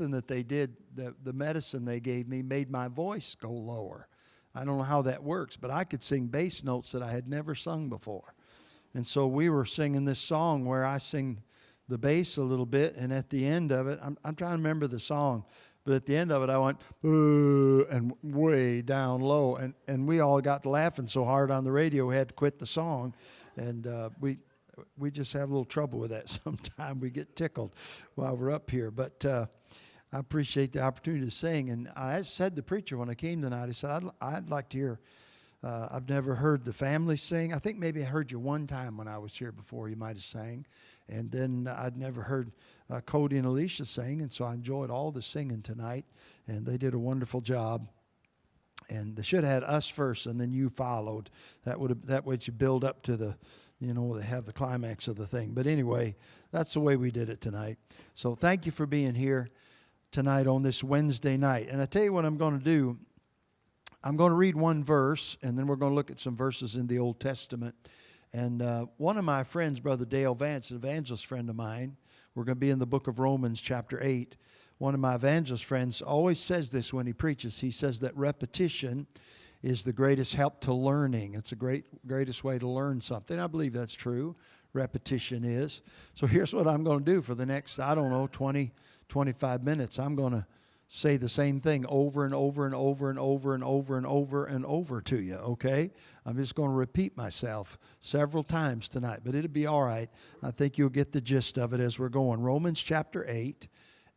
something that they did, the medicine they gave me made my voice go lower. I don't know how that works, but I could sing bass notes that I had never sung before. And so we were singing this song where I sing the bass a little bit, and at the end of it, I'm trying to remember the song, but at the end of it, I went, and way down low, and we all got to laughing so hard on the radio, we had to quit the song, and we just have a little trouble with that sometimes. We get tickled while we're up here, but I appreciate the opportunity to sing. And I said to the preacher when I came tonight, I said, I'd like to hear, I've never heard the family sing. I think maybe I heard you one time when I was here before, you might have sang. And then I'd never heard Cody and Alicia sing, and so I enjoyed all the singing tonight, and they did a wonderful job. And they should have had us first, and then you followed. That way you build up to the, they have the climax of the thing. But anyway, that's the way we did it tonight. So thank you for being here tonight on this Wednesday night. And I tell you what I'm going to do. I'm going to read one verse, and then we're going to look at some verses in the Old Testament. And one of my friends, Brother Dale Vance, an evangelist friend of mine, we're going to be in the book of Romans chapter 8. One of my evangelist friends always says this when he preaches. He says that repetition is the greatest help to learning. It's the greatest way to learn something. I believe that's true. Repetition is. So here's what I'm going to do for the next, 20, 25 minutes. I'm going to say the same thing over and over and over and over and over and over and over to you, okay? I'm just going to repeat myself several times tonight, but it'll be all right. I think you'll get the gist of it as we're going. Romans chapter 8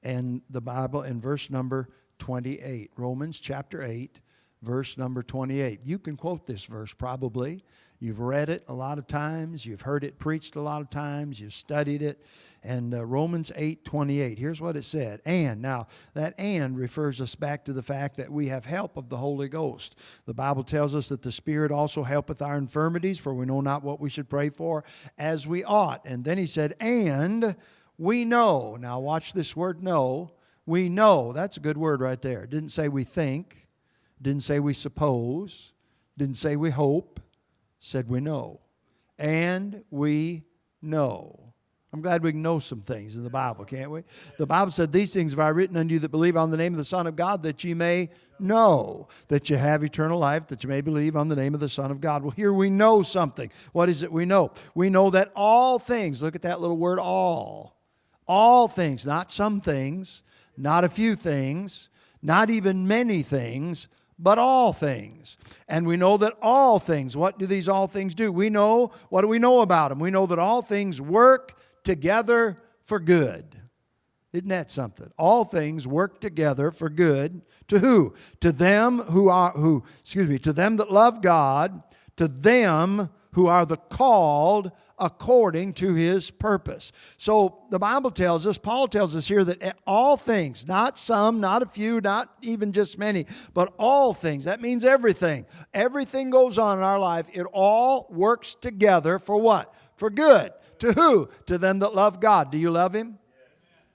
and the Bible in verse number 28. Romans chapter 8, verse number 28. You can quote this verse probably. You've read it a lot of times. You've heard it preached a lot of times. You've studied it. And Romans 8:28, here's what it said. And, now that and refers us back to the fact that we have help of the Holy Ghost. The Bible tells us that the Spirit also helpeth our infirmities, for we know not what we should pray for as we ought. And then he said, and we know. Now watch this word know. We know. That's a good word right there. It didn't say we think. Didn't say we suppose. Didn't say we hope. Said we know. And we know. I'm glad we can know some things in the Bible, can't we? The Bible said, these things have I written unto you that believe on the name of the Son of God, that ye may know that you have eternal life, that you may believe on the name of the Son of God. Well, here we know something. What is it we know? We know that all things, look at that little word, all things, not some things, not a few things, not even many things, but all things. And we know that all things, what do these all things do? We know, what do we know about them? We know that all things work together for good. Isn't that something? All things work together for good. To who? To them to them that love God, to them who are the called according to His purpose. So the Bible tells us, Paul tells us here that all things, not some, not a few, not even just many, but all things. That means everything. Everything goes on in our life. It all works together for what? For good. To who? To them that love God. Do you love Him?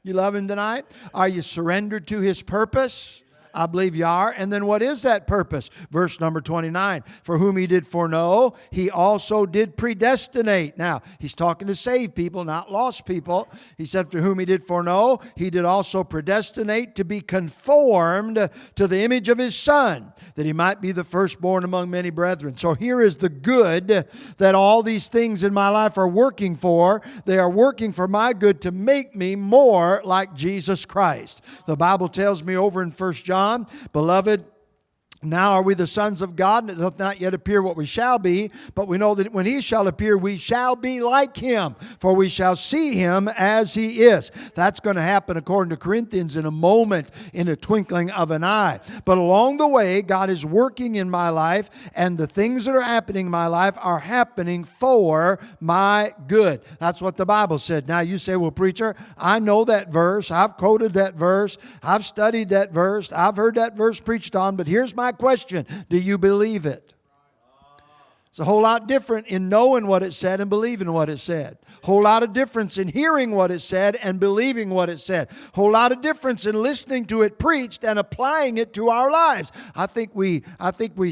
You love Him tonight? Are you surrendered to His purpose? I believe you are. And then what is that purpose? Verse number 29. For whom He did foreknow, He also did predestinate. Now, He's talking to saved people, not lost people. He said, to whom He did foreknow, He did also predestinate to be conformed to the image of His Son, that He might be the firstborn among many brethren. So here is the good that all these things in my life are working for. They are working for my good to make me more like Jesus Christ. The Bible tells me over in 1 John, beloved, now are we the sons of God, and it doth not yet appear what we shall be, but we know that when He shall appear, we shall be like Him, for we shall see Him as He is. That's going to happen, according to Corinthians, in a moment, in a twinkling of an eye. But along the way, God is working in my life, and the things that are happening in my life are happening for my good. That's what the Bible said. Now you say, well, preacher, I know that verse. I've quoted that verse. I've studied that verse. I've heard that verse preached on, but here's my question. Do you believe it? It's a whole lot different in knowing what it said and believing what it said. Whole lot of difference in hearing what it said and believing what it said. Whole lot of difference in listening to it preached and applying it to our lives. I think we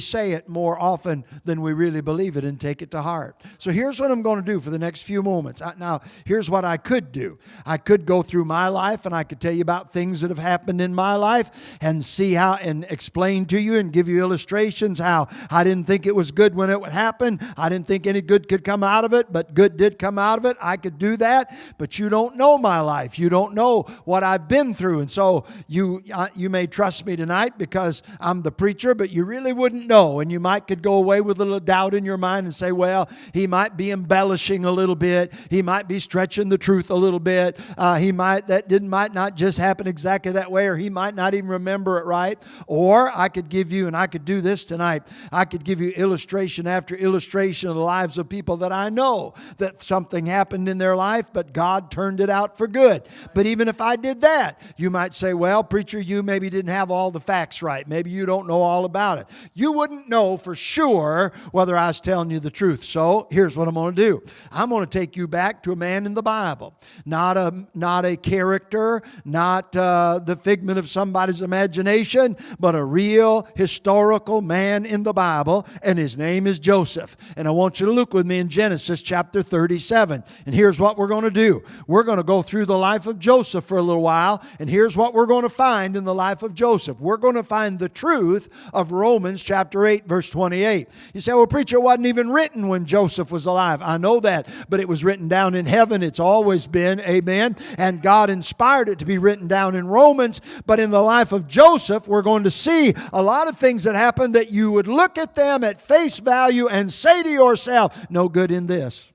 say it more often than we really believe it and take it to heart. So here's what I'm going to do for the next few moments. Now, here's what I could do. I could go through my life and I could tell you about things that have happened in my life and see how and explain to you and give you illustrations how I didn't think it was good when it would happen. I didn't think any good could come out of it, but good did come out of it. I could do that, but you don't know my life. You don't know what I've been through. And so you may trust me tonight because I'm the preacher, but you really wouldn't know. And you could go away with a little doubt in your mind and say, well, he might be embellishing a little bit. He might be stretching the truth a little bit. Might not just happen exactly that way, or he might not even remember it right. Or I could give you, and I could do this tonight, I could give you illustration after illustration of the lives of people that I know that something happened in their life, but God turned it out for good. But even if I did that, you might say, well, preacher, you maybe didn't have all the facts right. Maybe you don't know all about it. You wouldn't know for sure whether I was telling you the truth. So here's what I'm going to do. I'm going to take you back to a man in the Bible. Not a character, not the figment of somebody's imagination, but a real historical man in the Bible, and his name is Joseph. And I want you to look with me in Genesis chapter 37. And here's what we're going to do. We're going to go through the life of Joseph for a little while, and here's what we're going to find in the life of Joseph. We're going to find the truth of Romans chapter 8, verse 28. You say, well, preacher, it wasn't even written when Joseph was alive. I know that, but it was written down in heaven. It's always been, amen. And God inspired it to be written down in Romans. But in the life of Joseph, we're going to see a lot of things that happened that you would look at them at face value and say to yourself, no good in this.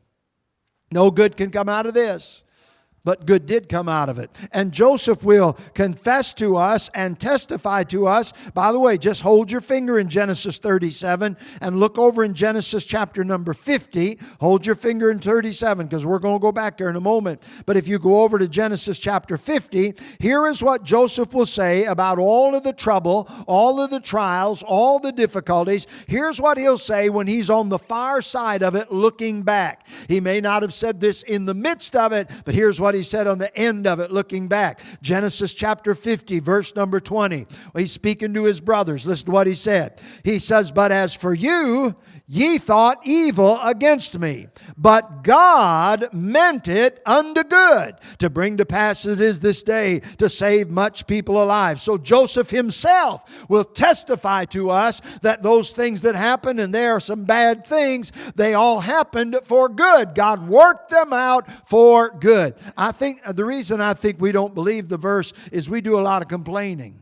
No good can come out of this. But good did come out of it. And Joseph will confess to us and testify to us. By the way, just hold your finger in Genesis 37 and look over in Genesis chapter number 50. Hold your finger in 37 because we're going to go back there in a moment. But if you go over to Genesis chapter 50, here is what Joseph will say about all of the trouble, all of the trials, all the difficulties. Here's what he'll say when he's on the far side of it looking back. He may not have said this in the midst of it, but here's what he said on the end of it looking back. Genesis chapter 50, verse number 20. He's speaking to his brothers. Listen to what he said. He says, but as for you, ye thought evil against me, but God meant it unto good, to bring to pass it is this day, to save much people alive. So Joseph himself will testify to us that those things that happened, and there are some bad things, they all happened for good. God worked them out for good. I think the reason I think we don't believe the verse is we do a lot of complaining.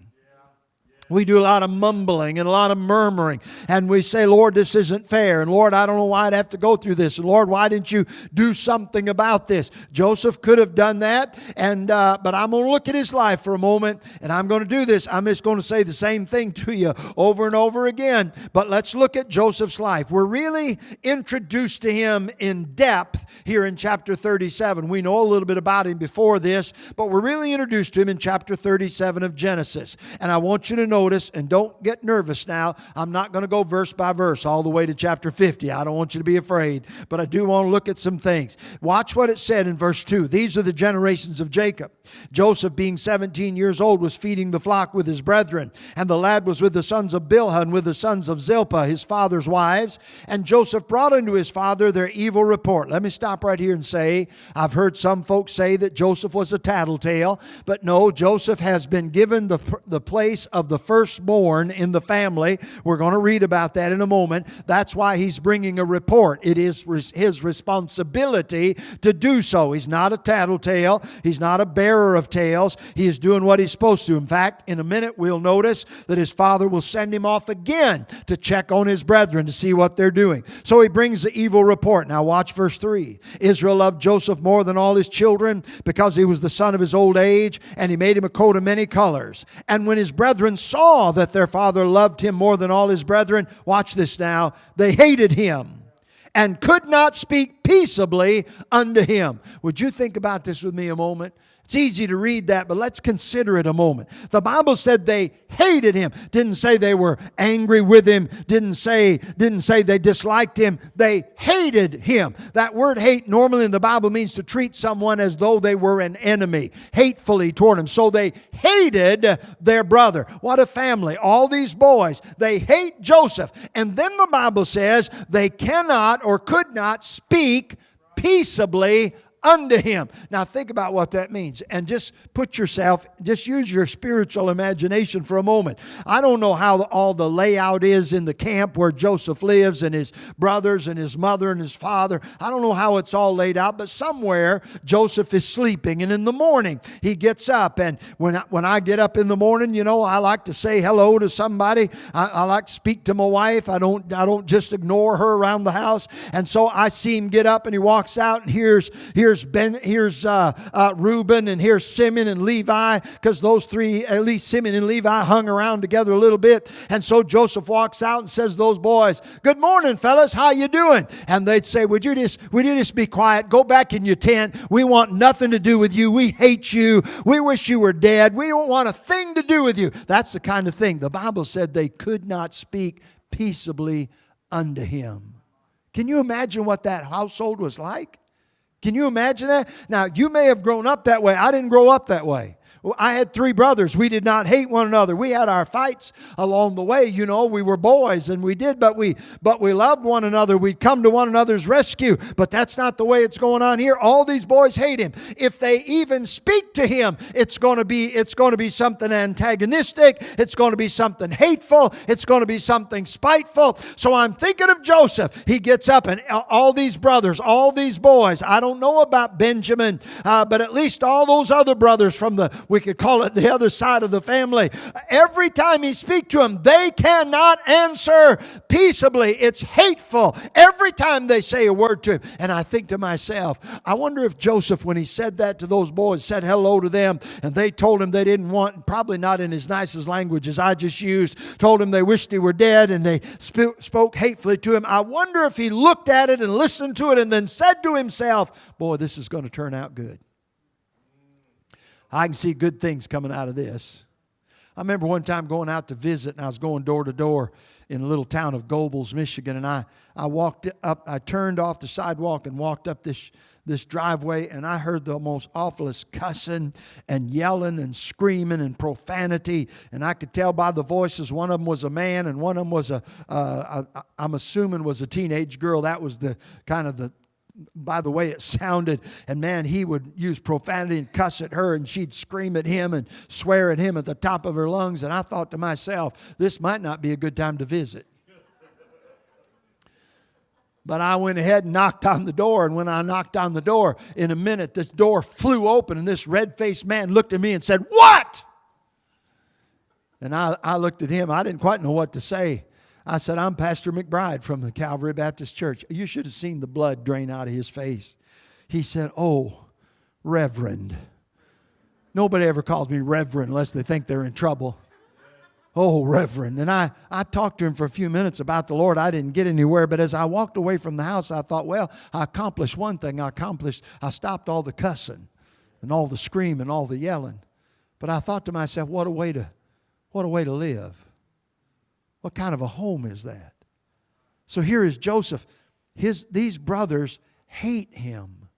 We do a lot of mumbling and a lot of murmuring. And we say, Lord, this isn't fair. And Lord, I don't know why I'd have to go through this. And Lord, why didn't you do something about this? Joseph could have done that. But I'm going to look at his life for a moment. And I'm going to do this. I'm just going to say the same thing to you over and over again. But let's look at Joseph's life. We're really introduced to him in depth here in chapter 37. We know a little bit about him before this. But we're really introduced to him in chapter 37 of Genesis. And I want you to notice, and don't get nervous now, I'm not going to go verse by verse all the way to chapter 50. I don't want you to be afraid, but I do want to look at some things. Watch what it said in verse 2. These are the generations of Jacob. Joseph, being 17 years old, was feeding the flock with his brethren, and the lad was with the sons of Bilhah and with the sons of Zilpah, his father's wives. And Joseph brought unto his father their evil report. Let me stop right here and say, I've heard some folks say that Joseph was a tattletale, but no, Joseph has been given the place of the firstborn in the family. We're going to read about that in a moment. That's why he's bringing a report. It is his responsibility to do so. He's not a tattletale. He's not a bearer of tales. He is doing what he's supposed to. In fact, in a minute, we'll notice that his father will send him off again to check on his brethren to see what they're doing. So he brings the evil report. Now watch verse 3. Israel loved Joseph more than all his children because he was the son of his old age, and he made him a coat of many colors. And when his brethren saw that their father loved him more than all his brethren, watch this now, they hated him and could not speak peaceably unto him. Would you think about this with me a moment? It's easy to read that, but let's consider it a moment. The Bible said they hated him. Didn't say they were angry with him. Didn't say they disliked him. They hated him. That word hate normally in the Bible means to treat someone as though they were an enemy, hatefully toward him. So they hated their brother. What a family. All these boys, they hate Joseph. And then the Bible says they cannot or could not speak peaceably unto him. Now think about what that means, and just just use your spiritual imagination for a moment. I don't know how all the layout is in the camp where Joseph lives, and his brothers and his mother and his father. I don't know how it's all laid out, but somewhere Joseph is sleeping, and in the morning he gets up, and when I get up in the morning, I like to say hello to somebody. I like to speak to my wife. I don't just ignore her around the house. And so I see him get up, and he walks out, and here's Reuben, and here's Simeon and Levi, because those three, at least Simeon and Levi, hung around together a little bit. And so Joseph walks out and says to those boys, "Good morning, fellas. How you doing?" And they'd say, Would you just be quiet? Go back in your tent. We want nothing to do with you. We hate you. We wish you were dead. We don't want a thing to do with you." That's the kind of thing. The Bible said they could not speak peaceably unto him. Can you imagine what that household was like? Can you imagine that? Now, you may have grown up that way. I didn't grow up that way. I had 3 brothers. We did not hate one another. We had our fights along the way. We were boys, and we did, but we loved one another. We'd come to one another's rescue. But that's not the way it's going on here. All these boys hate him. If they even speak to him, it's going to be something antagonistic. It's going to be something hateful. It's going to be something spiteful. So I'm thinking of Joseph. He gets up, and all these brothers, all these boys. I don't know about Benjamin, but at least all those other brothers from we could call it the other side of the family. Every time he speaks to them, they cannot answer peaceably. It's hateful every time they say a word to him. And I think to myself, I wonder if Joseph, when he said that to those boys, said hello to them, and they told him they didn't want, probably not in his nicest language as I just used, told him they wished he were dead, and they spoke hatefully to him. I wonder if he looked at it and listened to it and then said to himself, boy, this is going to turn out good. I can see good things coming out of this. I remember one time going out to visit, and I was going door to door in a little town of Gobles, Michigan, and I walked up, I turned off the sidewalk and walked up this driveway, and I heard the most awfulest cussing and yelling and screaming and profanity, and I could tell by the voices, one of them was a man and one of them was I'm assuming was a teenage girl. That was the kind of by the way it sounded. And man, he would use profanity and cuss at her, and she'd scream at him and swear at him at the top of her lungs. And I thought to myself, this might not be a good time to visit. But I went ahead and knocked on the door, and when I knocked on the door, in a minute this door flew open, and this red-faced man looked at me and said, "What?" And I looked at him. I didn't quite know what to say. I said, "I'm Pastor McBride from the Calvary Baptist Church." You should have seen the blood drain out of his face. He said, "Oh, Reverend." Nobody ever calls me Reverend unless they think they're in trouble. "Oh, Reverend." And I talked to him for a few minutes about the Lord. I didn't get anywhere, but as I walked away from the house, I thought, well, I accomplished one thing. I stopped all the cussing and all the screaming and all the yelling. But I thought to myself, what a way to live. What kind of a home is that? So here is Joseph. These brothers hate him.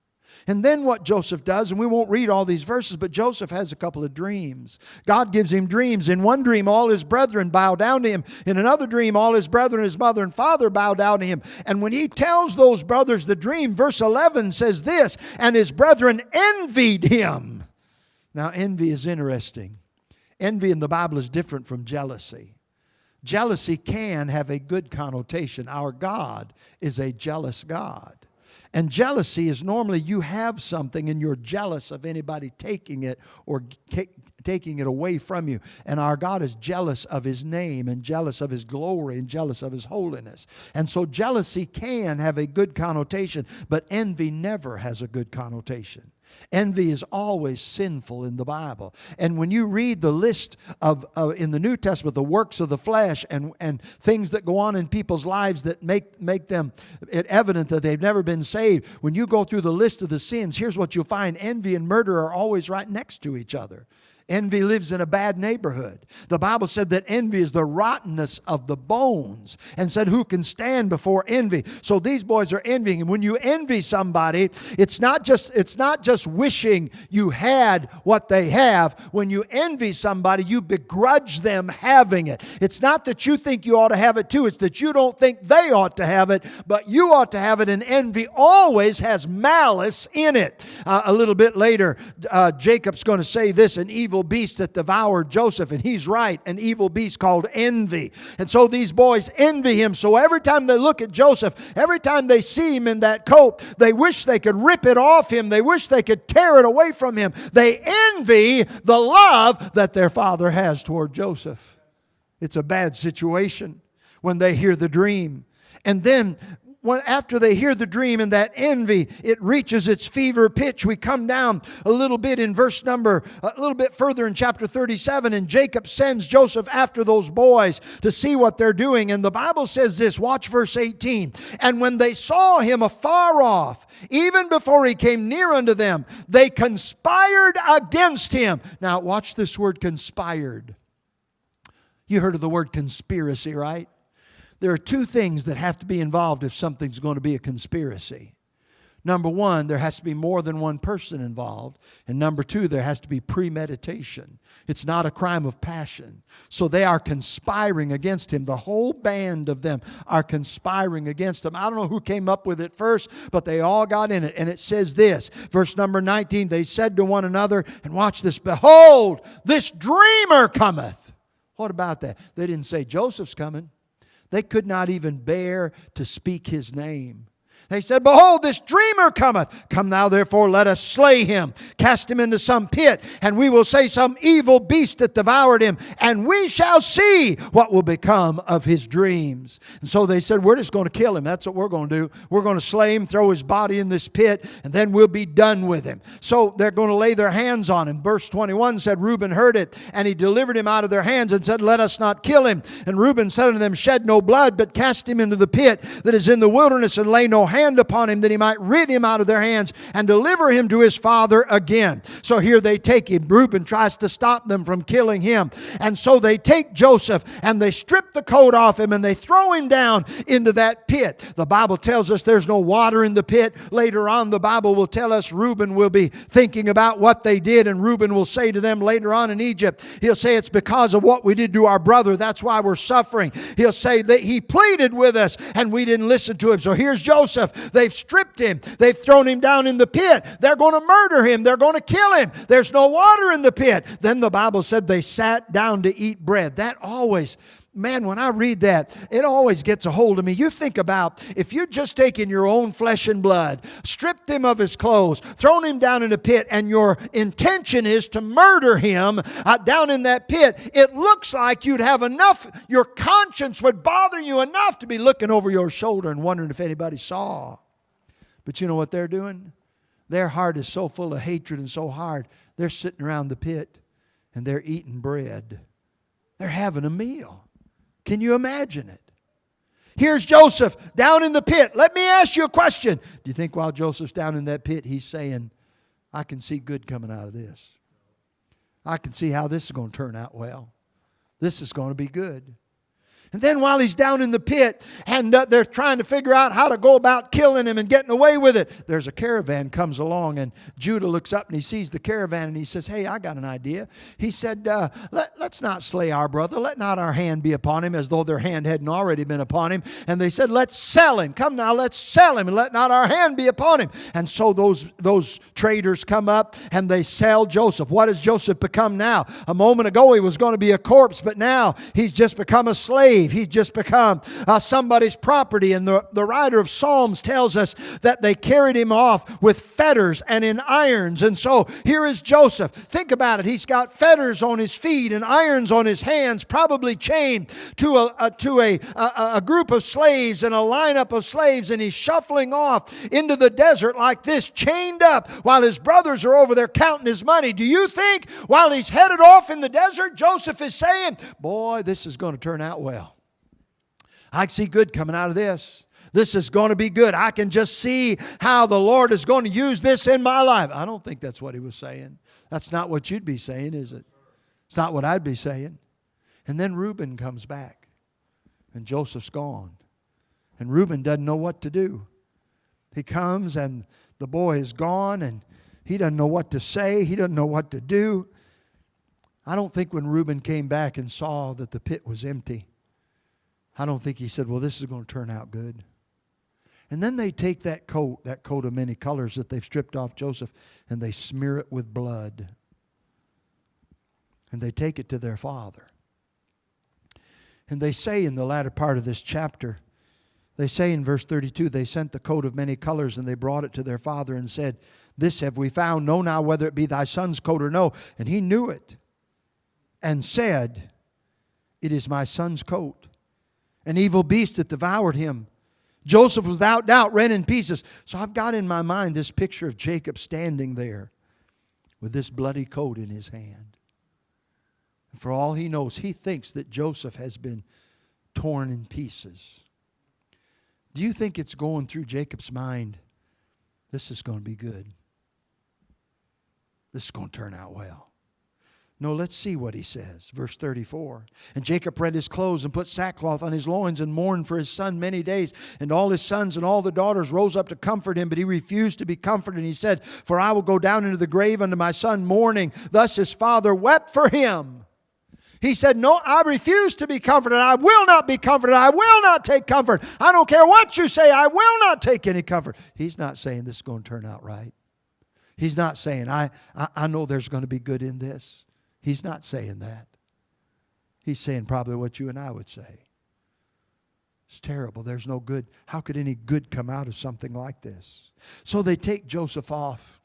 And then what Joseph does, and we won't read all these verses, but Joseph has a couple of dreams. God gives him dreams. In one dream, all his brethren bow down to him. In another dream, all his brethren, his mother and father bow down to him. And when he tells those brothers the dream, verse 11 says this, "And his brethren envied him." Now, envy is interesting. Envy in the Bible is different from jealousy. Jealousy can have a good connotation. Our God is a jealous God. And jealousy is normally you have something and you're jealous of anybody taking it or taking it away from you. And our God is jealous of His name and jealous of His glory and jealous of His holiness. And so jealousy can have a good connotation, but envy never has a good connotation. Envy is always sinful in the Bible. And when you read the list of in the New Testament, the works of the flesh and things that go on in people's lives that make them it evident that they've never been saved, when you go through the list of the sins, here's what you'll find. Envy and murder are always right next to each other. Envy lives in a bad neighborhood. The Bible said that envy is the rottenness of the bones, and said, who can stand before envy? So these boys are envying. And when you envy somebody, it's not just wishing you had what they have. When you envy somebody, you begrudge them having it. It's not that you think you ought to have it too. It's that you don't think they ought to have it, but you ought to have it. And envy always has malice in it. A little bit later, Jacob's going to say this, an evil beast that devoured Joseph, and he's right, an evil beast called envy. And so these boys envy him. So every time they look at Joseph, every time they see him in that coat, they wish they could rip it off him. They wish they could tear it away from him. They envy the love that their father has toward Joseph. It's a bad situation when they hear the dream. And then after they hear the dream and that envy, it reaches its fever pitch. We come down a little bit in a little bit further in chapter 37, and Jacob sends Joseph after those boys to see what they're doing. And the Bible says this, watch verse 18. And when they saw him afar off, even before he came near unto them, they conspired against him. Now watch this word conspired. You heard of the word conspiracy, right? There are two things that have to be involved if something's going to be a conspiracy. Number one, there has to be more than one person involved. And number two, there has to be premeditation. It's not a crime of passion. So they are conspiring against him. The whole band of them are conspiring against him. I don't know who came up with it first, but they all got in it. And it says this, verse number 19, they said to one another, and watch this, behold, this dreamer cometh. What about that? They didn't say Joseph's coming. They could not even bear to speak his name. They said, behold, this dreamer cometh. Come now, therefore, let us slay him. Cast him into some pit, and we will say some evil beast that devoured him, and we shall see what will become of his dreams. And so they said, we're just going to kill him. That's what we're going to do. We're going to slay him, throw his body in this pit, and then we'll be done with him. So they're going to lay their hands on him. Verse 21 said, Reuben heard it, and he delivered him out of their hands and said, let us not kill him. And Reuben said unto them, shed no blood, but cast him into the pit that is in the wilderness, and lay no hand upon him, that he might rid him out of their hands and deliver him to his father again. So here they take him. Reuben tries to stop them from killing him. And so they take Joseph and they strip the coat off him and they throw him down into that pit. The Bible tells us there's no water in the pit. Later on, the Bible will tell us Reuben will be thinking about what they did, and Reuben will say to them later on in Egypt, he'll say it's because of what we did to our brother. That's why we're suffering. He'll say that he pleaded with us and we didn't listen to him. So here's Joseph. They've stripped him. They've thrown him down in the pit. They're going to murder him. They're going to kill him. There's no water in the pit. Then the Bible said they sat down to eat bread. That always, man, when I read that, it always gets a hold of me. You think about if you'd just taken your own flesh and blood, stripped him of his clothes, thrown him down in a pit, and your intention is to murder him down in that pit, it looks like you'd have enough, your conscience would bother you enough to be looking over your shoulder and wondering if anybody saw. But you know what they're doing? Their heart is so full of hatred and so hard. They're sitting around the pit and they're eating bread. They're having a meal. Can you imagine it? Here's Joseph down in the pit. Let me ask you a question. Do you think while Joseph's down in that pit, he's saying, I can see good coming out of this. I can see how this is going to turn out well. This is going to be good. And then while he's down in the pit and they're trying to figure out how to go about killing him and getting away with it, there's a caravan comes along, and Judah looks up and he sees the caravan and he says, hey, I got an idea. He said, let's not slay our brother. Let not our hand be upon him, as though their hand hadn't already been upon him. And they said, let's sell him. Come now, let's sell him, and let not our hand be upon him. And so those traders come up and they sell Joseph. What has Joseph become now? A moment ago he was going to be a corpse, but now he's just become a slave. slave. He's just become somebody's property. And the writer of Psalms tells us that they carried him off with fetters and in irons. And so here is Joseph. Think about it. He's got fetters on his feet and irons on his hands, probably chained to a group of slaves and a lineup of slaves. And he's shuffling off into the desert like this, chained up, while his brothers are over there counting his money. Do you think while he's headed off in the desert, Joseph is saying, boy, this is going to turn out well. I see good coming out of this. This is going to be good. I can just see how the Lord is going to use this in my life. I don't think that's what he was saying. That's not what you'd be saying, is it? It's not what I'd be saying. And then Reuben comes back, and Joseph's gone. And Reuben doesn't know what to do. He comes, and the boy is gone, and he doesn't know what to say. He doesn't know what to do. I don't think when Reuben came back and saw that the pit was empty, I don't think he said, well, this is going to turn out good. And then they take that coat of many colors that they've stripped off Joseph, and they smear it with blood. And they take it to their father. And they say in the latter part of this chapter, they say in verse 32, they sent the coat of many colors, and they brought it to their father and said, this have we found. Know now whether it be thy son's coat or no. And he knew it and said, it is my son's coat. An evil beast that devoured him. Joseph without doubt rent in pieces. So I've got in my mind this picture of Jacob standing there with this bloody coat in his hand. And for all he knows, he thinks that Joseph has been torn in pieces. Do you think it's going through Jacob's mind, this is going to be good? This is going to turn out well. No, let's see what he says. Verse 34. And Jacob rent his clothes and put sackcloth on his loins and mourned for his son many days. And all his sons and all the daughters rose up to comfort him, but he refused to be comforted. And he said, for I will go down into the grave unto my son mourning. Thus his father wept for him. He said, no, I refuse to be comforted. I will not be comforted. I will not take comfort. I don't care what you say. I will not take any comfort. He's not saying this is going to turn out right. He's not saying, I know there's going to be good in this. He's not saying that. He's saying probably what you and I would say. It's terrible. There's no good. How could any good come out of something like this? So they take Joseph off.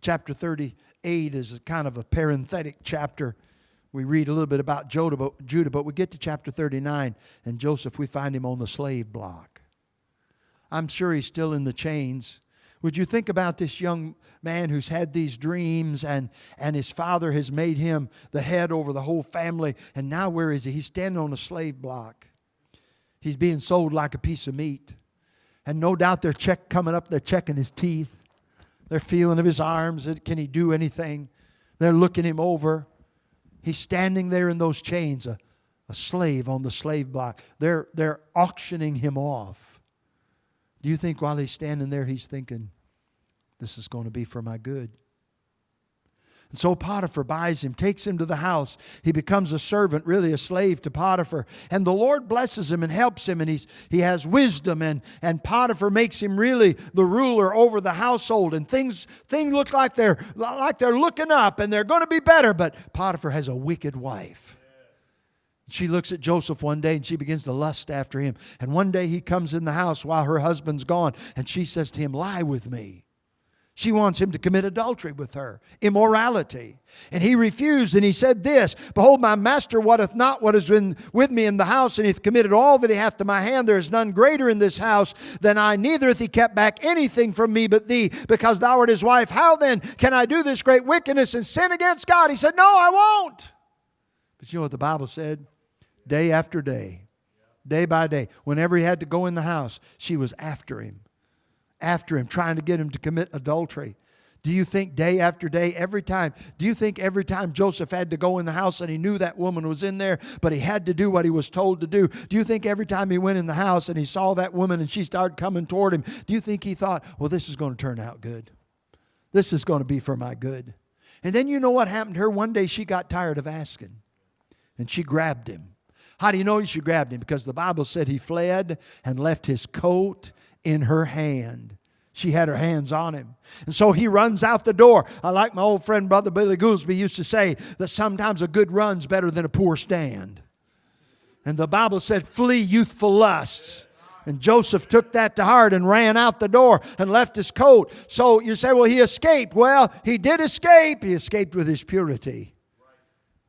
Chapter 38 is kind of a parenthetic chapter. We read a little bit about Judah, but we get to chapter 39, and Joseph, we find him on the slave block. I'm sure he's still in the chains. Would you think about this young man who's had these dreams, and his father has made him the head over the whole family, and now where is he? He's standing on a slave block. He's being sold like a piece of meat. And no doubt they're coming up, they're checking his teeth. They're feeling of his arms. Can he do anything? They're looking him over. He's standing there in those chains, a slave on the slave block. They're auctioning him off. Do you think while he's standing there, he's thinking, this is going to be for my good? And so Potiphar buys him, takes him to the house. He becomes a servant, really a slave to Potiphar. And the Lord blesses him and helps him, and he has wisdom. And Potiphar makes him really the ruler over the household. And things look like they're looking up, and they're going to be better. But Potiphar has a wicked wife. She looks at Joseph one day and she begins to lust after him. And one day he comes in the house while her husband's gone, and she says to him, lie with me. She wants him to commit adultery with her, immorality. And he refused, and he said this, behold, my master wotteth not what is with me in the house, and he hath committed all that he hath to my hand. There is none greater in this house than I, neither hath he kept back anything from me but thee, because thou art his wife. How then can I do this great wickedness and sin against God? He said, no, I won't. But you know what the Bible said? Day after day, day by day, whenever he had to go in the house, she was after him, trying to get him to commit adultery. Do you think day after day, every time Joseph had to go in the house and he knew that woman was in there, but he had to do what he was told to do? Do you think every time he went in the house and he saw that woman and she started coming toward him, do you think he thought, well, this is going to turn out good? This is going to be for my good. And then you know what happened to her? One day she got tired of asking, and she grabbed him. How do you know she grabbed him? Because the Bible said he fled and left his coat in her hand. She had her hands on him. And so he runs out the door. I like my old friend Brother Billy Goolsby used to say that sometimes a good run's better than a poor stand. And the Bible said, flee youthful lusts. And Joseph took that to heart and ran out the door and left his coat. So you say, well, he escaped. Well, he did escape. He escaped with his purity.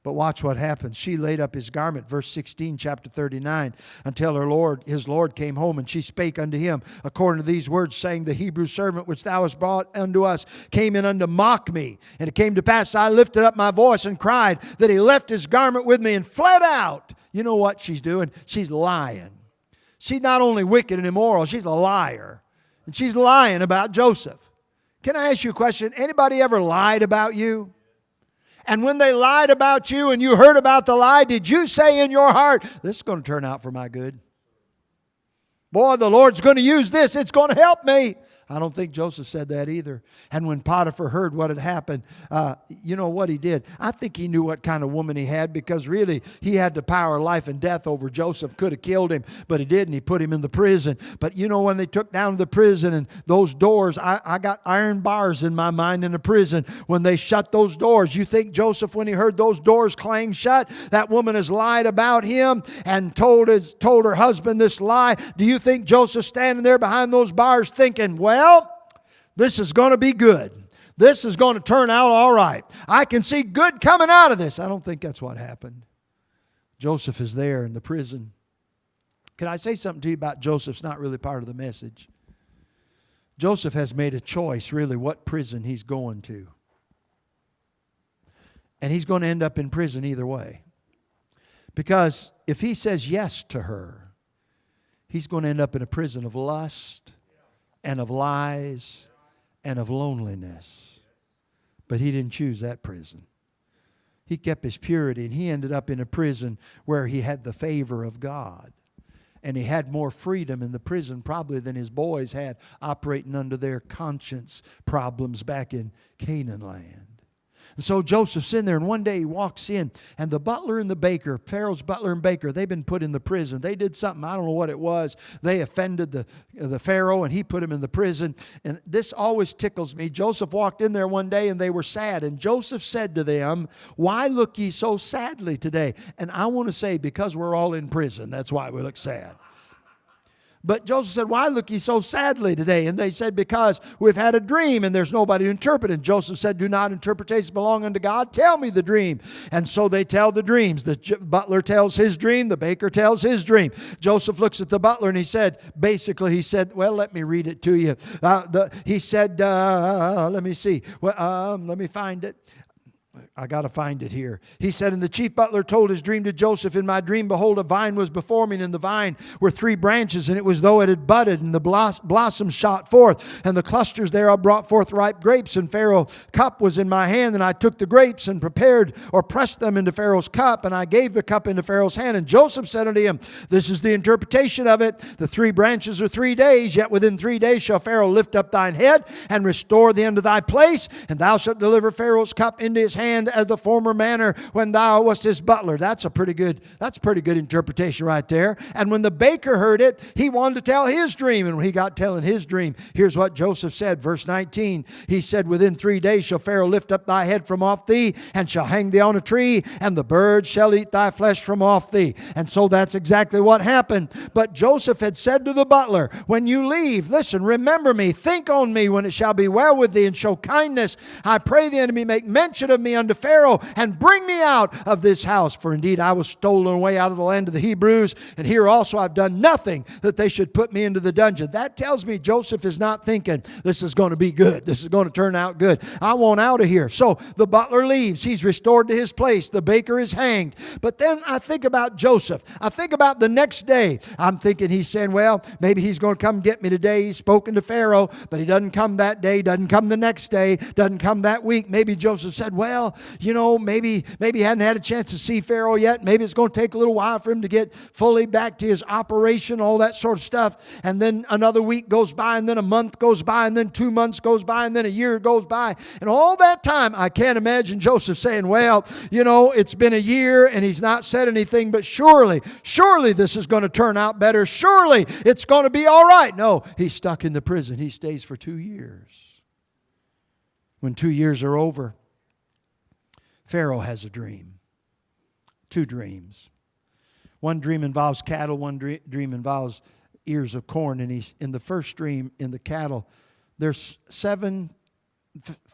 But watch what happens. She laid up his garment, verse 16, chapter 39, until his Lord came home, and she spake unto him according to these words, saying, the Hebrew servant which thou hast brought unto us came in unto mock me. And it came to pass, I lifted up my voice and cried, that he left his garment with me and fled out. You know what she's doing? She's lying. She's not only wicked and immoral, she's a liar. And she's lying about Joseph. Can I ask you a question? Anybody ever lied about you? And when they lied about you and you heard about the lie, did you say in your heart, this is going to turn out for my good? Boy, the Lord's going to use this. It's going to help me. I don't think Joseph said that either. And when Potiphar heard what had happened, you know what he did? I think he knew what kind of woman he had, because really he had the power of life and death over Joseph. Could have killed him, but he didn't. He put him in the prison. But you know, when they took down the prison and those doors, I got iron bars in my mind in the prison. When they shut those doors, you think Joseph, when he heard those doors clang shut, that woman has lied about him and told her husband this lie. Do you think Joseph's standing there behind those bars thinking, well, this is going to be good. This is going to turn out all right. I can see good coming out of this. I don't think that's what happened. Joseph is there in the prison. Can I say something to you about Joseph's not really part of the message? Joseph has made a choice, really, what prison he's going to. And he's going to end up in prison either way. Because if he says yes to her, he's going to end up in a prison of lust and of lies and of loneliness. But he didn't choose that prison. He kept his purity, and he ended up in a prison where he had the favor of God. And he had more freedom in the prison probably than his boys had operating under their conscience problems back in Canaan land. And so Joseph's in there, and one day he walks in, and the butler and the baker, Pharaoh's butler and baker, they've been put in the prison. They did something, I don't know what it was. They offended the Pharaoh, and he put him in the prison. And this always tickles me. Joseph walked in there one day, and they were sad. And Joseph said to them, why look ye so sadly today? And I want to say, because we're all in prison, that's why we look sad. But Joseph said, why look ye so sadly today? And they said, because we've had a dream and there's nobody to interpret. And Joseph said, do not interpretations belong unto God? Tell me the dream. And so they tell the dreams. The butler tells his dream. The baker tells his dream. Joseph looks at the butler and he said, well, let me read it to you. He said, let me see. Let me find it. I got to find it here. He said, and the chief butler told his dream to Joseph. In my dream, behold, a vine was before me, and in the vine were 3 branches, and it was though it had budded, and the blossoms shot forth, and the clusters thereof brought forth ripe grapes, and Pharaoh's cup was in my hand, and I took the grapes and prepared or pressed them into Pharaoh's cup, and I gave the cup into Pharaoh's hand. And Joseph said unto him, this is the interpretation of it. The 3 branches are 3 days, yet within 3 days shall Pharaoh lift up thine head and restore thee unto thy place, and thou shalt deliver Pharaoh's cup into his hand as the former manner when thou wast his butler. That's a pretty good interpretation right there. And when the baker heard it, he wanted to tell his dream. And when he got telling his dream, here's what Joseph said, verse 19. He said, within 3 days shall Pharaoh lift up thy head from off thee, and shall hang thee on a tree, and the birds shall eat thy flesh from off thee. And so that's exactly what happened. But Joseph had said to the butler, when you leave, listen, remember me, think on me when it shall be well with thee, and show kindness, I pray thee unto me, make mention of me unto Pharaoh, and bring me out of this house. For indeed I was stolen away out of the land of the Hebrews, and here also I've done nothing that they should put me into the dungeon. That tells me Joseph is not thinking, this is going to be good. This is going to turn out good. I want out of here. So the butler leaves. He's restored to his place. The baker is hanged. But then I think about Joseph. I think about the next day. I'm thinking he's saying, well, maybe he's going to come get me today. He's spoken to Pharaoh, but he doesn't come that day, doesn't come the next day, doesn't come that week. Maybe Joseph said, well, you know, maybe he hadn't had a chance to see Pharaoh yet. Maybe it's going to take a little while for him to get fully back to his operation, all that sort of stuff. And then another week goes by, and then a month goes by, and then 2 months goes by, and then a year goes by. And all that time, I can't imagine Joseph saying, well, you know, it's been a year and he's not said anything, but surely this is going to turn out better. Surely it's going to be all right. No, he's stuck in the prison. He stays for 2 years. When 2 years are over, Pharaoh has a dream. 2 dreams. One dream involves cattle, one dream involves ears of corn. And he's in the first dream, in the cattle, there's 7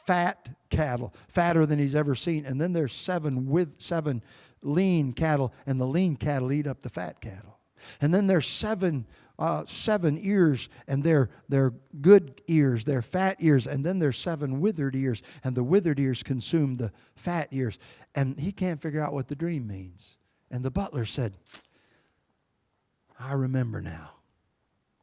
fat cattle, fatter than he's ever seen. And then there's 7 lean cattle, and the lean cattle eat up the fat cattle. And then there's 7 ears, and they're good ears, they're fat ears. And then there's 7 withered ears, and the withered ears consume the fat ears. And he can't figure out what the dream means. And the butler said, I remember now.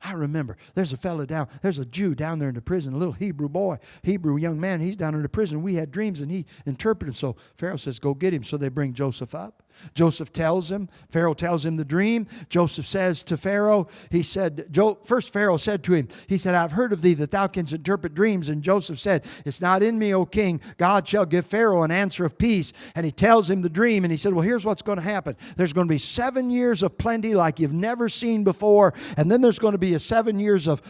I remember. There's a Jew down there in the prison, a little Hebrew boy, Hebrew young man. He's down in the prison. We had dreams and he interpreted. So Pharaoh says, go get him. So they bring Joseph up. Joseph tells him. Pharaoh tells him the dream. Joseph says to Pharaoh, he said, first Pharaoh said to him, he said, I've heard of thee that thou canst interpret dreams. And Joseph said, it's not in me, O king. God shall give Pharaoh an answer of peace. And he tells him the dream. And he said, well, here's what's going to happen. There's going to be 7 years of plenty like you've never seen before. And then there's going to be 7 years of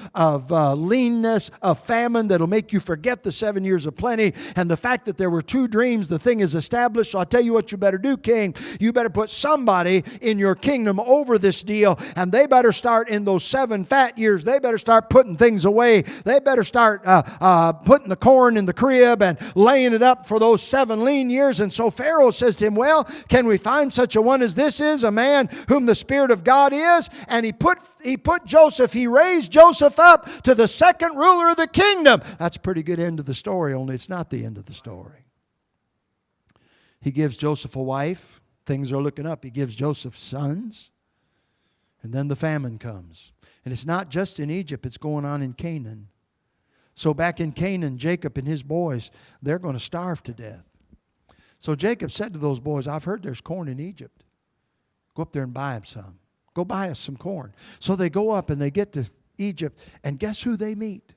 leanness, of famine that'll make you forget the 7 years of plenty. And the fact that there were 2 dreams, the thing is established. So I'll tell you what you better do, king. You better put somebody in your kingdom over this deal, and they better start in those 7 fat years. They better start putting things away. They better start putting the corn in the crib and laying it up for those 7 lean years. And so Pharaoh says to him, well, can we find such a one as this is, a man whom the Spirit of God is? And he put Joseph, he raised Joseph up to the second ruler of the kingdom. That's a pretty good end of the story, only it's not the end of the story. He gives Joseph a wife. Things are looking up. He gives Joseph sons. And then the famine comes. And it's not just in Egypt, it's going on in Canaan. So back in Canaan, Jacob and his boys, they're going to starve to death. So Jacob said to those boys, I've heard there's corn in Egypt. Go up there and buy them some. Go buy us some corn. So they go up and they get to Egypt. And guess who they meet?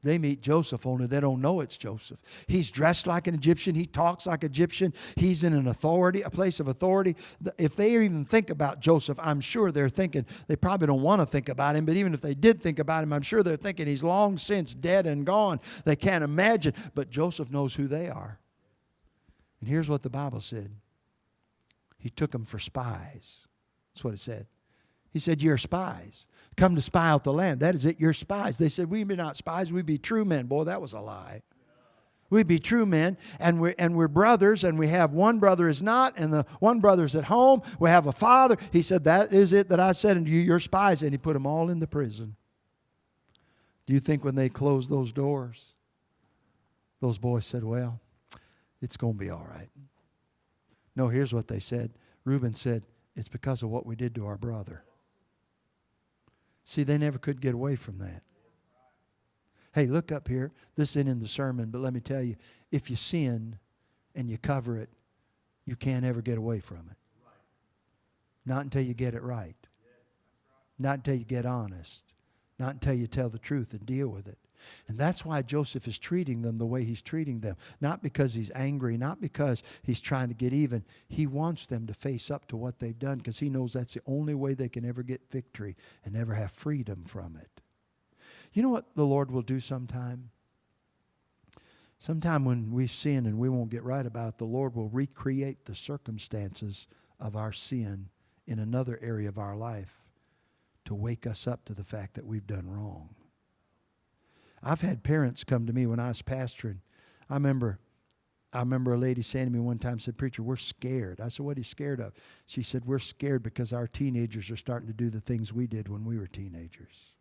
They meet Joseph, only they don't know it's Joseph. He's dressed like an Egyptian. He talks like an Egyptian. He's in a place of authority. If they even think about Joseph, I'm sure they're thinking, they probably don't want to think about him, but even if they did think about him, I'm sure they're thinking he's long since dead and gone. They can't imagine. But Joseph knows who they are. And here's what the Bible said. He took them for spies. That's what it said. He said, you're spies. Come to spy out the land. That is it, you're spies. They said, we be not spies, we be true men. Boy, that was a lie. We be true men, and we're brothers, and we have one brother is not, and the one brother's at home. We have a father. He said, that is it that I said unto you, you're spies. And he put them all in the prison. Do you think when they closed those doors, those boys said, well, it's going to be all right? No, here's what they said. Reuben said, it's because of what we did to our brother. See, they never could get away from that. Hey, look up here. This isn't in the sermon, but let me tell you, if you sin and you cover it, you can't ever get away from it. Not until you get it right. Not until you get honest. Not until you tell the truth and deal with it. And that's why Joseph is treating them the way he's treating them. Not because he's angry, not because he's trying to get even. He wants them to face up to what they've done because he knows that's the only way they can ever get victory and ever have freedom from it. You know what the Lord will do sometime? Sometime when we sin and we won't get right about it, the Lord will recreate the circumstances of our sin in another area of our life to wake us up to the fact that we've done wrong. I've had parents come to me when I was pastoring. I remember a lady saying to me one time, said, preacher, we're scared. I said, what are you scared of? She said, we're scared because our teenagers are starting to do the things we did when we were teenagers.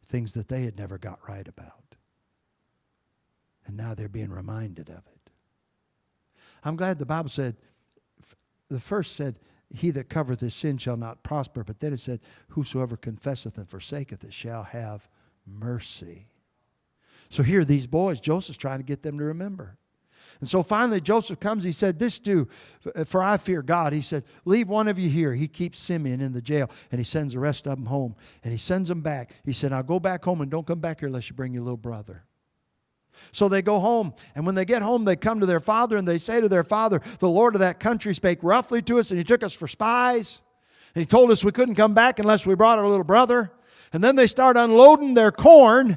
Things that they had never got right about. And now they're being reminded of it. I'm glad the Bible said, the first said, he that covereth his sin shall not prosper. But then it said, whosoever confesseth and forsaketh it shall have mercy. So here these boys, Joseph's trying to get them to remember. And so finally Joseph comes, he said, this do, for I fear God. He said, leave one of you here. He keeps Simeon in the jail, and he sends the rest of them home. And he sends them back. He said, now go back home and don't come back here unless you bring your little brother. So they go home, and when they get home, they come to their father, and they say to their father, the Lord of that country spake roughly to us, and he took us for spies, and he told us we couldn't come back unless we brought our little brother. And then they start unloading their corn,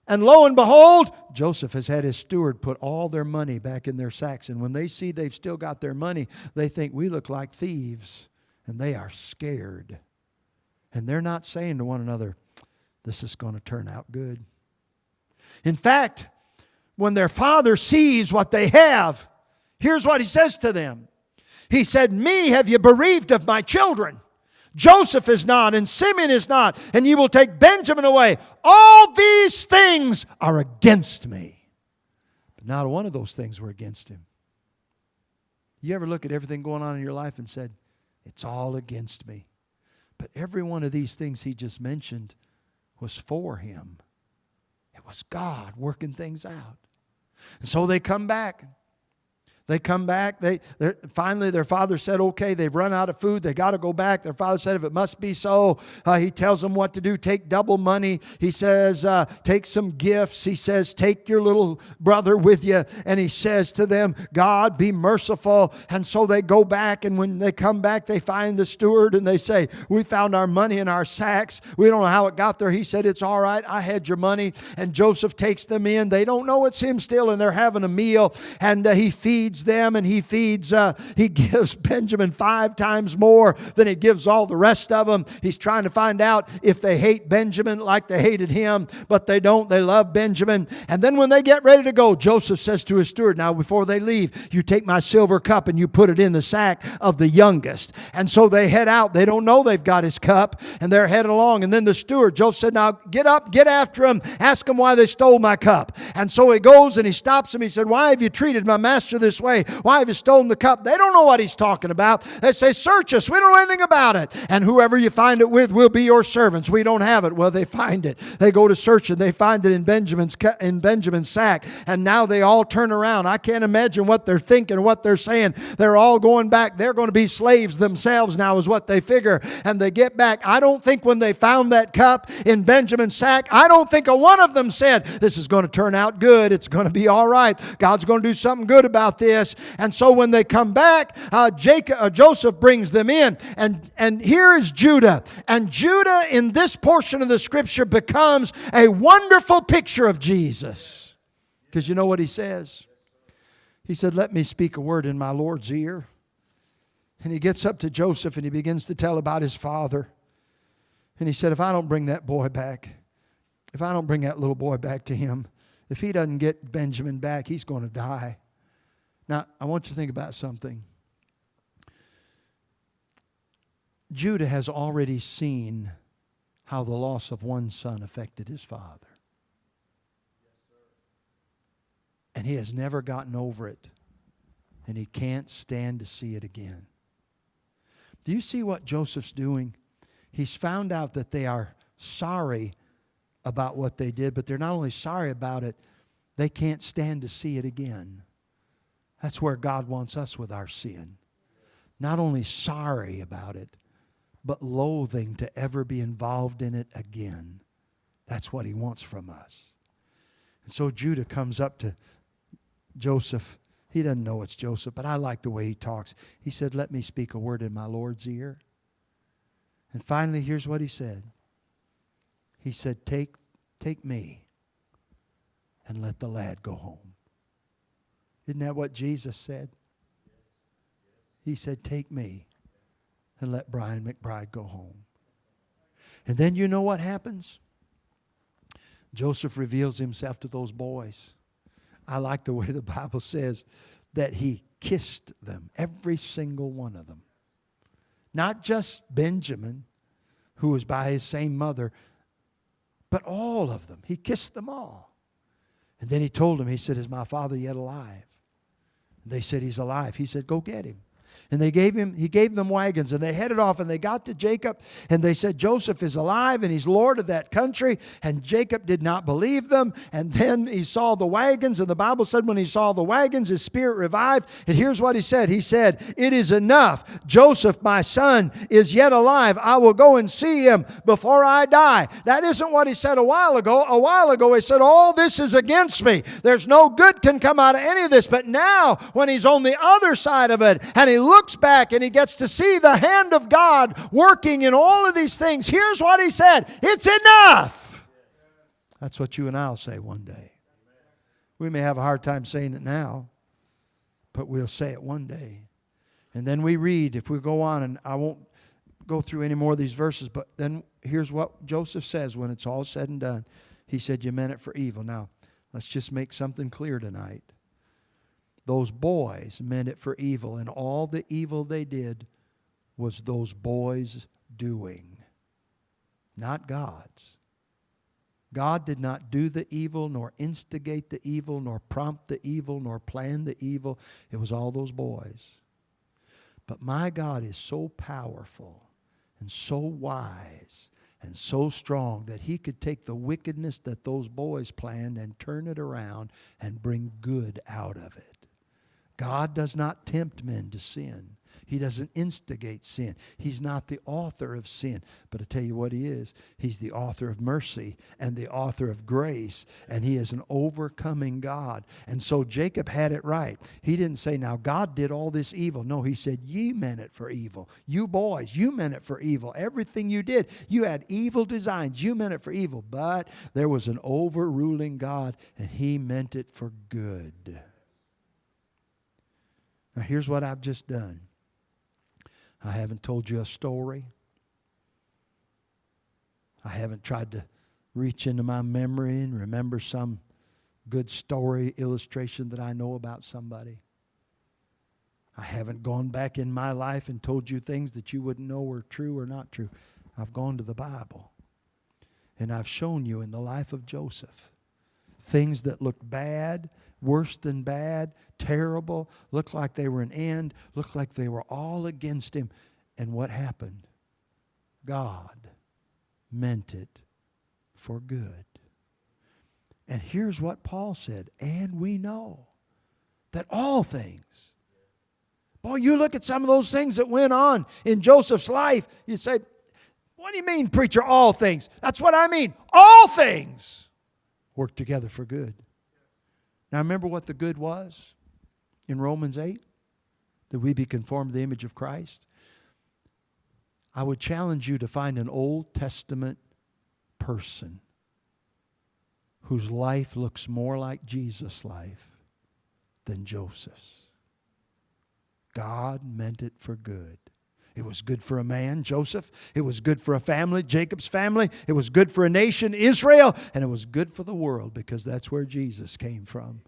And lo and behold, Joseph has had his steward put all their money back in their sacks. And when they see they've still got their money, they think we look like thieves. And they are scared. And they're not saying to one another, this is going to turn out good. In fact, when their father sees what they have, here's what he says to them. He said, me have you bereaved of my children. Joseph is not, and Simeon is not, and you will take Benjamin away. All these things are against me. But not one of those things were against him. You ever look at everything going on in your life and said, it's all against me? But every one of these things he just mentioned was for him. It was God working things out. And so they come back. They come back. Finally, their father said, okay, they've run out of food. They got to go back. Their father said, if it must be so, he tells them what to do. Take double money. He says, take some gifts. He says, take your little brother with you. And he says to them, God, be merciful. And so they go back. And when they come back, they find the steward. And they say, we found our money in our sacks. We don't know how it got there. He said, it's all right. I had your money. And Joseph takes them in. They don't know it's him still. And they're having a meal. And he feeds them, and he gives Benjamin 5 times more than he gives all the rest of them. He's trying to find out if they hate Benjamin like they hated him, but they don't. They love Benjamin. And then when they get ready to go, Joseph says to his steward, now before they leave, you take my silver cup and you put it in the sack of the youngest. And so they head out. They don't know they've got his cup, and they're headed along. And then the steward, Joseph said, now get up, get after them, ask them why they stole my cup. And so he goes and he stops them. He said, why have you treated my master this way? Why have you stolen the cup? They don't know what he's talking about. They say, search us. We don't know anything about it. And whoever you find it with will be your servants. We don't have it. Well, they find it. They go to search and they find it in Benjamin's sack. And now they all turn around. I can't imagine what they're thinking, what they're saying. They're all going back. They're going to be slaves themselves now is what they figure. And they get back. I don't think when they found that cup in Benjamin's sack, I don't think a one of them said, this is going to turn out good. It's going to be all right. God's going to do something good about this. And so when they come back, Joseph brings them in. And here is Judah. And Judah in this portion of the scripture becomes a wonderful picture of Jesus. Because you know what he says? He said, let me speak a word in my Lord's ear. And he gets up to Joseph and he begins to tell about his father. And he said, if I don't bring that boy back, if I don't bring that little boy back to him, if he doesn't get Benjamin back, he's going to die. Now, I want you to think about something. Judah has already seen how the loss of one son affected his father. And he has never gotten over it. And he can't stand to see it again. Do you see what Joseph's doing? He's found out that they are sorry about what they did, but they're not only sorry about it, they can't stand to see it again. That's where God wants us with our sin. Not only sorry about it, but loathing to ever be involved in it again. That's what he wants from us. And so Judah comes up to Joseph. He doesn't know it's Joseph, but I like the way he talks. He said, let me speak a word in my Lord's ear. And finally, here's what he said. He said, take me and let the lad go home. Isn't that what Jesus said? He said, take me and let Brian McBride go home. And then you know what happens? Joseph reveals himself to those boys. I like the way the Bible says that he kissed them, every single one of them. Not just Benjamin, who was by his same mother, but all of them. He kissed them all. And then he told them, he said, is my father yet alive? They said, he's alive. He said, go get him. And he gave them wagons, and they headed off, and they got to Jacob, and they said, Joseph is alive, and he's Lord of that country. And Jacob did not believe them. And then he saw the wagons, and the Bible said when he saw the wagons, his spirit revived. And here's what he said. He said, it is enough. Joseph, my son, is yet alive. I will go and see him before I die. That isn't what he said a while ago. A while ago, he said, all this is against me. There's no good can come out of any of this. But now, when he's on the other side of it, and he looks back and he gets to see the hand of God working in all of these things, here's what he said. It's enough. That's what you and I will say one day. We may have a hard time saying it now, but we'll say it one day. And then we read, if we go on, and I won't go through any more of these verses, but then here's what Joseph says when it's all said and done. He said, you meant it for evil. Now, let's just make something clear tonight. Those boys meant it for evil, and all the evil they did was those boys' doing, not God's. God did not do the evil, nor instigate the evil, nor prompt the evil, nor plan the evil. It was all those boys. But my God is so powerful and so wise and so strong that He could take the wickedness that those boys planned and turn it around and bring good out of it. God does not tempt men to sin. He doesn't instigate sin. He's not the author of sin. But I tell you what He is. He's the author of mercy and the author of grace. And He is an overcoming God. And so Jacob had it right. He didn't say, now God did all this evil. No, he said, ye meant it for evil. You boys, you meant it for evil. Everything you did, you had evil designs. You meant it for evil. But there was an overruling God, and He meant it for good. Now here's what I've just done. I haven't told you a story. I haven't tried to reach into my memory and remember some good story illustration that I know about somebody. I haven't gone back in my life and told you things that you wouldn't know were true or not true. I've gone to the Bible. And I've shown you in the life of Joseph things that looked bad, worse than bad, terrible, looked like they were an end, looked like they were all against him. And what happened? God meant it for good. And here's what Paul said, and we know that all things. Boy, you look at some of those things that went on in Joseph's life, you say, what do you mean, preacher, all things? That's what I mean. All things work together for good. Now remember what the good was in Romans 8? That we be conformed to the image of Christ. I would challenge you to find an Old Testament person whose life looks more like Jesus' life than Joseph's. God meant it for good. It was good for a man, Joseph. It was good for a family, Jacob's family. It was good for a nation, Israel. And it was good for the world because that's where Jesus came from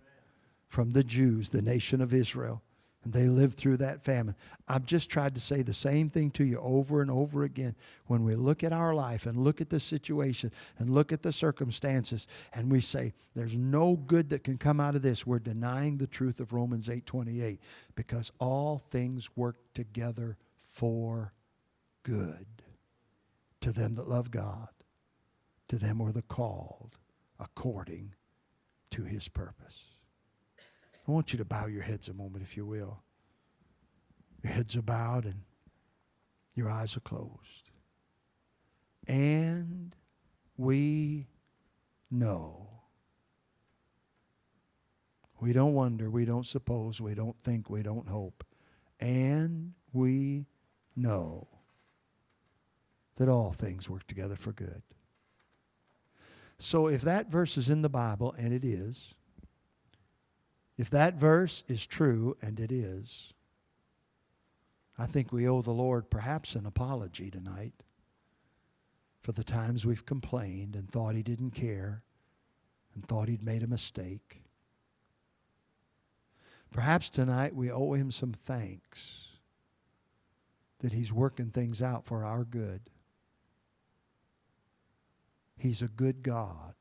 the Jews, the nation of Israel. And they lived through that famine. I've just tried to say the same thing to you over and over again. When we look at our life and look at the situation and look at the circumstances and we say, there's no good that can come out of this, we're denying the truth of Romans 8:28 because all things work together for good to them that love God, to them who are the called according to His purpose. I want you to bow your heads a moment, if you will. Your heads are bowed and your eyes are closed. And we know. We don't wonder, we don't suppose, we don't think, we don't hope. And we know that all things work together for good. So if that verse is in the Bible, and it is, if that verse is true, and it is, I think we owe the Lord perhaps an apology tonight for the times we've complained and thought He didn't care and thought He'd made a mistake. Perhaps tonight we owe Him some thanks that He's working things out for our good. He's a good God.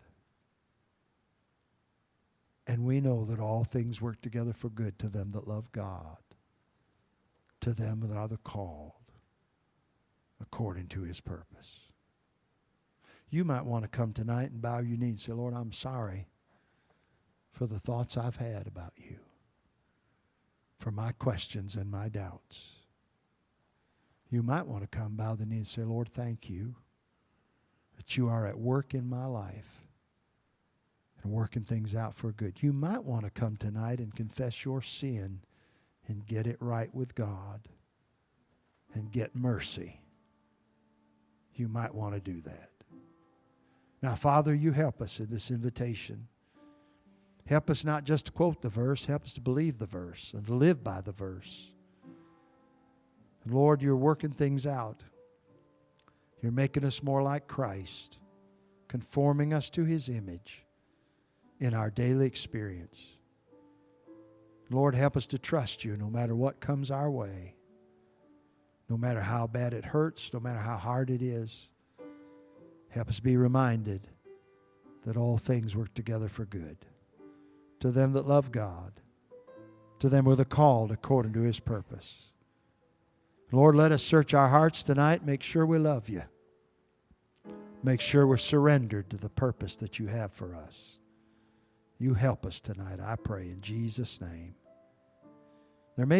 And we know that all things work together for good to them that love God, to them that are the called according to His purpose. You might want to come tonight and bow your knee and say, Lord, I'm sorry for the thoughts I've had about You, for my questions and my doubts. You might want to come bow the knee and say, Lord, thank You that You are at work in my life and working things out for good. You might want to come tonight and confess your sin and get it right with God and get mercy. You might want to do that. Now, Father, you help us in this invitation. Help us not just to quote the verse, help us to believe the verse and to live by the verse. Lord, you're working things out. You're making us more like Christ, conforming us to His image in our daily experience. Lord, help us to trust you no matter what comes our way, no matter how bad it hurts, no matter how hard it is. Help us be reminded that all things work together for good to them that love God, to them who are called according to His purpose. Lord, let us search our hearts tonight, make sure we love you. Make sure we're surrendered to the purpose that you have for us. You help us tonight, I pray, in Jesus' name. There may